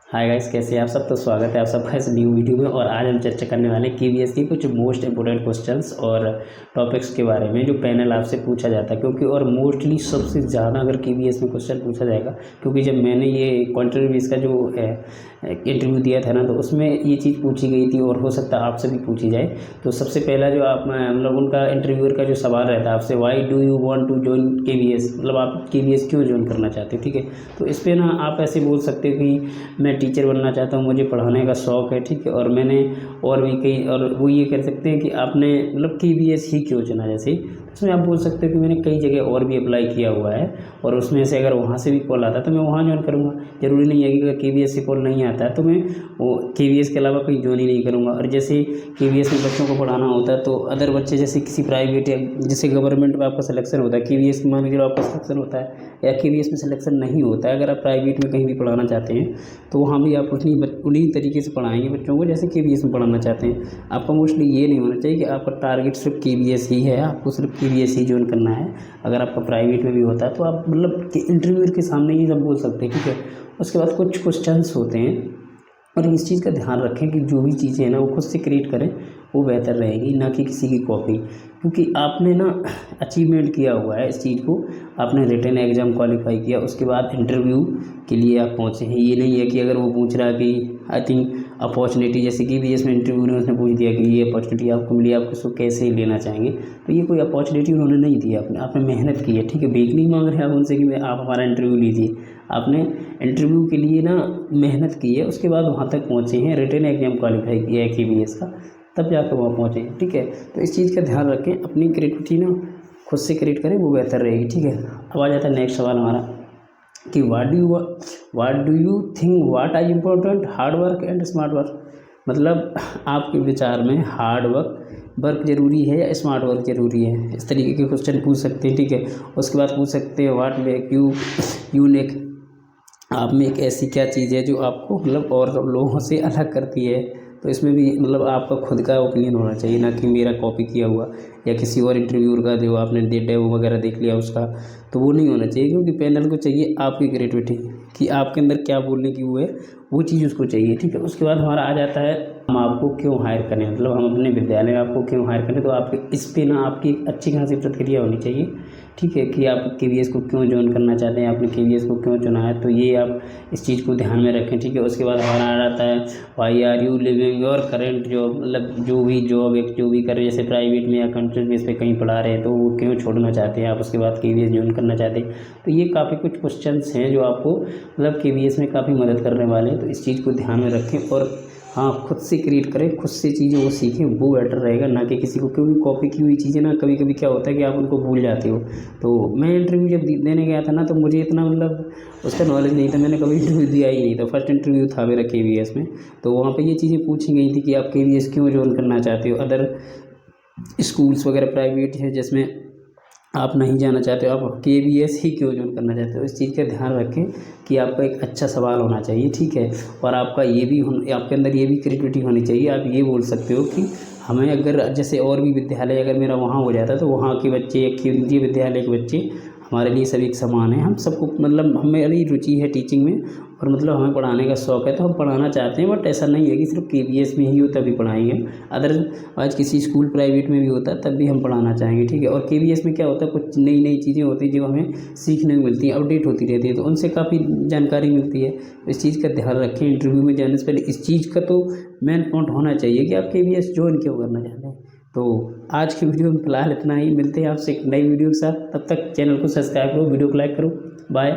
Hi guys, कैसे हैं आप सब। तो स्वागत है आप सबका इस न्यू वीडियो में। और आज हम चर्चा करने वाले हैं केवीएस की कुछ मोस्ट इंपोर्टेंट क्वेश्चंस और टॉपिक्स के बारे में जो पैनल आपसे पूछा जाता है। क्योंकि और मोस्टली सबसे ज़्यादा अगर केवीएस में क्वेश्चन पूछा जाएगा, क्योंकि जब मैंने ये क्वांटिटी बेस का जो इंटरव्यू दिया था ना, तो उसमें ये चीज़ पूछी गई थी और हो सकता है आपसे भी पूछी जाए। तो सबसे पहला जो आप मतलब उनका इंटरव्यूअर का जो सवाल रहता है आपसे, why do you want to join KVS, मतलब आप केवीएस क्यों ज्वाइन करना चाहते हो। ठीक है, तो इस पर ना आप ऐसे बोल सकते हो कि मैं टीचर बनना चाहता हूँ, मुझे पढ़ाने का शौक़ है। ठीक है, और मैंने और भी कई, और वो ये कह सकते हैं कि आपने मतलब केवीएस ही क्यों चुना। जैसे उसमें आप बोल सकते हो कि मैंने कई जगह और भी अप्लाई किया हुआ है और उसमें से अगर वहाँ से भी कॉल आता है तो मैं वहाँ ज्वाइन करूँगा। ज़रूरी नहीं है कि अगर केवीएस से कॉल नहीं आता है तो मैं वो केवीएस के अलावा कहीं ज्वाइन ही नहीं करूँगा। और जैसे केवीएस में बच्चों को पढ़ाना होता है तो अदर बच्चे जैसे किसी प्राइवेट या जैसे गवर्नमेंट में आपका सिलेक्शन होता है, केवीएस में मान लीजिए आपका सिलेक्शन होता है या केवीएस में सिलेक्शन नहीं होता है, अगर आप प्राइवेट में कहीं भी पढ़ाना चाहते हैं तो वहाँ भी आप उन्हीं तरीके से पढ़ाएंगे बच्चों को जैसे केवीएस में पढ़ाना चाहते हैं। आपका मोस्टली ये नहीं होना चाहिए कि आपका टारगेट सिर्फ केवीएस ही है, आपको सिर्फ केवीएस ही ज्वाइन करना है। अगर आपका प्राइवेट में भी होता है तो आप मतलब इंटरव्यूअर के सामने ही सब बोल सकते हैं। ठीक है, उसके बाद कुछ क्वेश्चंस होते हैं और इस चीज़ का ध्यान रखें कि जो भी चीज़ें हैं ना वो खुद से क्रिएट करें, वो बेहतर रहेगी, ना कि किसी की कॉपी। क्योंकि आपने ना अचीवमेंट किया हुआ है इस चीज़ को, आपने रिटन एग्ज़ाम क्वालिफाई किया, उसके बाद इंटरव्यू के लिए आप पहुँचे हैं। ये नहीं है कि अगर वो पूछ रहा कि आई थिंक अपॉर्चुनिटी, जैसे कि भी इसमें इंटरव्यू में उसने पूछ दिया कि ये अपॉर्चुनिटी आपको मिली, आप इसको कैसे लेना चाहेंगे, तो ये कोई अपॉर्चुनिटी उन्होंने नहीं दी, आपने मेहनत की है। ठीक है, बेक नहीं मांग रहे आप उनसे कि आप हमारा इंटरव्यू लीजिए, आपने इंटरव्यू के लिए ना मेहनत की है, उसके बाद वहाँ तक पहुँचे हैं, रिटन एग्जाम क्वालिफाई किया है केवीएस का, तब जाकर वहाँ पहुँचे हैं। ठीक है, तो इस चीज़ का ध्यान रखें, अपनी क्रिएटिविटी ना खुद से क्रिएट करें, वो बेहतर रहेगी। ठीक है, अब आ जाता है नेक्स्ट सवाल हमारा कि what do you think what are important, hard work and smart work. मतलब आपके विचार में हार्ड वर्क ज़रूरी है या स्मार्ट वर्क ज़रूरी है, इस तरीके के क्वेश्चन पूछ सकते हैं। ठीक है, उसके बाद पूछ सकते हैं व्हाट मेक यू यूनिक, आप में एक ऐसी क्या चीज़ है जो आपको मतलब और लोगों से अलग करती है। तो इसमें भी मतलब आपका खुद का ओपिनियन होना चाहिए, ना कि मेरा कॉपी किया हुआ या किसी और इंटरव्यूअर का जो आपने डेमो वगैरह देख लिया उसका, तो वो नहीं होना चाहिए। क्योंकि पैनल को चाहिए आपकी क्रिएटिविटी, कि आपके अंदर क्या बोलने की वो है, वो चीज़ उसको चाहिए। ठीक है, उसके बाद हमारा आ जाता है हम आपको क्यों हायर करें, मतलब हम अपने विद्यालय में आपको क्यों हायर करें। तो आपके इस पे ना आपकी अच्छी खासी प्रतिक्रिया होनी चाहिए। ठीक है, कि आप केवीएस को क्यों ज्वाइन करना चाहते हैं, आपने केवीएस को क्यों चुना है, तो ये आप इस चीज़ को ध्यान में रखें। ठीक है, उसके बाद हमारा आ जाता है why are you leaving your current job, मतलब जो भी जॉब एक जो भी करें, जैसे प्राइवेट में या कॉन्ट्रैक्ट बेस पे कहीं पढ़ा रहे हैं तो वो क्यों छोड़ना चाहते हैं आप, उसके बाद केवीएस ज्वाइन करना चाहते हैं। तो ये काफ़ी कुछ क्वेश्चंस हैं जो आपको मतलब केवीएस में काफ़ी मदद करने वाले हैं। तो इस चीज़ को ध्यान में रखें और हाँ, खुद से क्रिएट करें, खुद से चीज़ें वो सीखें, वो बेटर रहेगा, ना कि किसी को। क्योंकि कॉपी की हुई चीज़ें ना कभी कभी क्या होता है कि आप उनको भूल जाते हो। तो मैं इंटरव्यू जब देने गया था ना, तो मुझे इतना मतलब उसका नॉलेज नहीं था, मैंने कभी इंटरव्यू दिया ही नहीं था, फर्स्ट इंटरव्यू था मेरा केवीएस में। तो वहाँ पे ये चीज़ें पूछी गई थी कि आप केवीएस क्यों ज्वाइन करना चाहते हो, अदर स्कूल्स वगैरह प्राइवेट है जिसमें आप नहीं जाना चाहते हो, आप केवीएस ही क्यों ज्वाइन करना चाहते हो। इस चीज़ का ध्यान रखें कि आपका एक अच्छा सवाल होना चाहिए। ठीक है, और आपका ये भी आपके अंदर ये भी क्रिएटिविटी होनी चाहिए। आप ये बोल सकते हो कि हमें अगर जैसे और भी विद्यालय अगर मेरा वहाँ हो जाता तो वहाँ के बच्चे या केंद्रीय विद्यालय के बच्चे हमारे लिए सभी समान हैं। हम सबको मतलब हमें रुचि है टीचिंग में और मतलब हमें पढ़ाने का शौक़ है, तो हम पढ़ाना चाहते हैं। बट ऐसा नहीं है कि सिर्फ केवीएस में ही हो तभी पढ़ाएंगे, अदर आज किसी स्कूल प्राइवेट में भी होता है तब भी हम पढ़ाना चाहेंगे। ठीक है, और केवीएस में क्या होता है, कुछ नई नई चीज़ें होती हैं जो हमें सीखने को मिलती हैं, अपडेट होती रहती है, तो उनसे काफ़ी जानकारी मिलती है। इस चीज़ का ध्यान रखें, इंटरव्यू में जाने से पहले इस चीज़ का तो मेन पॉइंट होना चाहिए कि आप केवीएस ज्वाइन क्यों करना चाहते हैं। तो आज की वीडियो में फिलहाल इतना ही, मिलते हैं आपसे एक नई वीडियो के साथ। तब तक चैनल को सब्सक्राइब करो, वीडियो को लाइक करो। बाय।